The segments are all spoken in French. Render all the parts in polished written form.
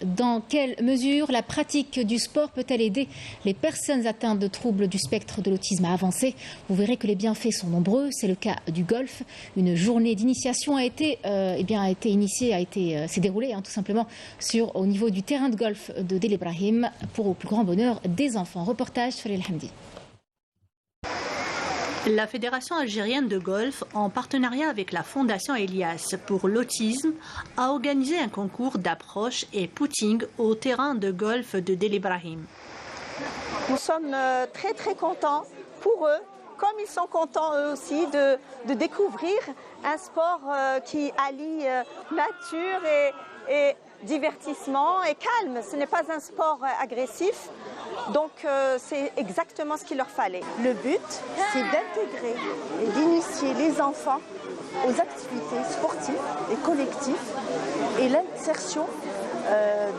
Dans quelle mesure la pratique du sport peut-elle aider les personnes atteintes de troubles du spectre de l'autisme à avancer? Vous verrez que les bienfaits sont nombreux. C'est le cas du golf. Une journée d'initiation s'est déroulée tout simplement au niveau du terrain de golf de Del Ibrahim pour au plus grand bonheur des enfants. Reportage Falil Hamdi. La Fédération algérienne de golf, en partenariat avec la Fondation Elias pour l'autisme, a organisé un concours d'approche et putting au terrain de golf de Del Ibrahim. Nous sommes très contents pour eux, comme ils sont contents eux aussi de découvrir un sport qui allie nature et divertissement et calme. Ce n'est pas un sport agressif. Donc c'est exactement ce qu'il leur fallait. Le but, c'est d'intégrer et d'initier les enfants aux activités sportives et collectives et l'insertion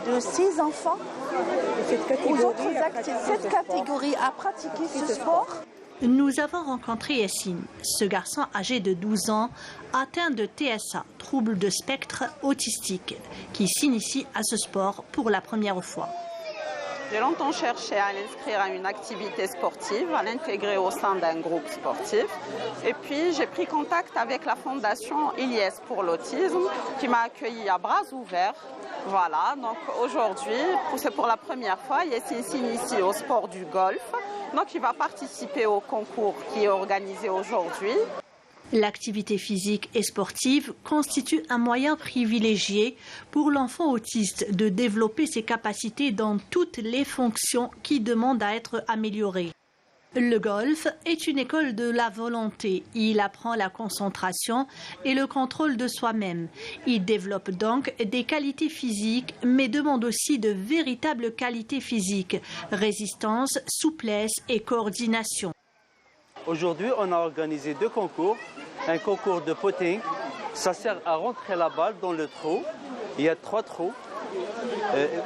de ces enfants cette catégorie à pratiquer ce sport. Nous avons rencontré Yassine, ce garçon âgé de 12 ans, atteint de TSA, trouble de spectre autistique, qui s'initie à ce sport pour la première fois. J'ai longtemps cherché à l'inscrire à une activité sportive, à l'intégrer au sein d'un groupe sportif. Et puis j'ai pris contact avec la fondation Elias pour l'autisme qui m'a accueilli à bras ouverts. Voilà, donc aujourd'hui, c'est pour la première fois, Yassine s'initie au sport du golf. Donc il va participer au concours qui est organisé aujourd'hui. L'activité physique et sportive constitue un moyen privilégié pour l'enfant autiste de développer ses capacités dans toutes les fonctions qui demandent à être améliorées. Le golf est une école de la volonté. Il apprend la concentration et le contrôle de soi-même. Il développe donc des qualités physiques, mais demande aussi de véritables qualités physiques, résistance, souplesse et coordination. Aujourd'hui, on a organisé 2 concours. Un concours de putting, ça sert à rentrer la balle dans le trou. Il y a 3 trous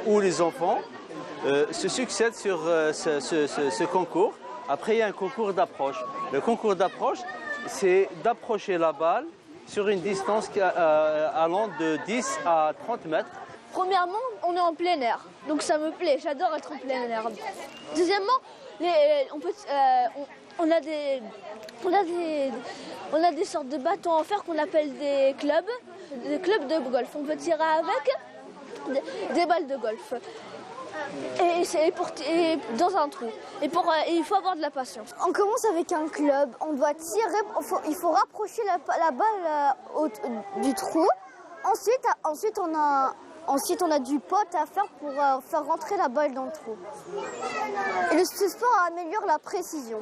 où les enfants se succèdent sur ce concours. Après, il y a un concours d'approche. Le concours d'approche, c'est d'approcher la balle sur une distance allant de 10 à 30 mètres. Premièrement, on est en plein air, donc ça me plaît, j'adore être en plein air. Deuxièmement, on a des sortes de bâtons en fer qu'on appelle des clubs de golf. On peut tirer avec des balles de golf. Et dans un trou. Et il faut avoir de la patience. On commence avec un club, on doit tirer, il faut rapprocher la balle du trou. Ensuite, on a du pot à faire pour faire rentrer la balle dans le trou. Et ce sport améliore la précision.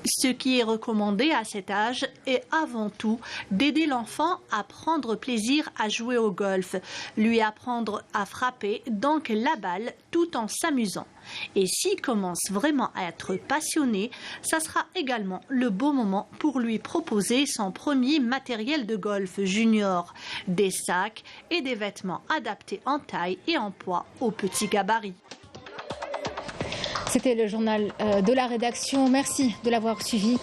Ce qui est recommandé à cet âge est avant tout d'aider l'enfant à prendre plaisir à jouer au golf, lui apprendre à frapper donc la balle tout en s'amusant. Et s'il commence vraiment à être passionné, ça sera également le bon moment pour lui proposer son premier matériel de golf junior, des sacs et des vêtements adaptés en taille et en poids aux petits gabarits. C'était le journal de la rédaction. Merci de l'avoir suivi.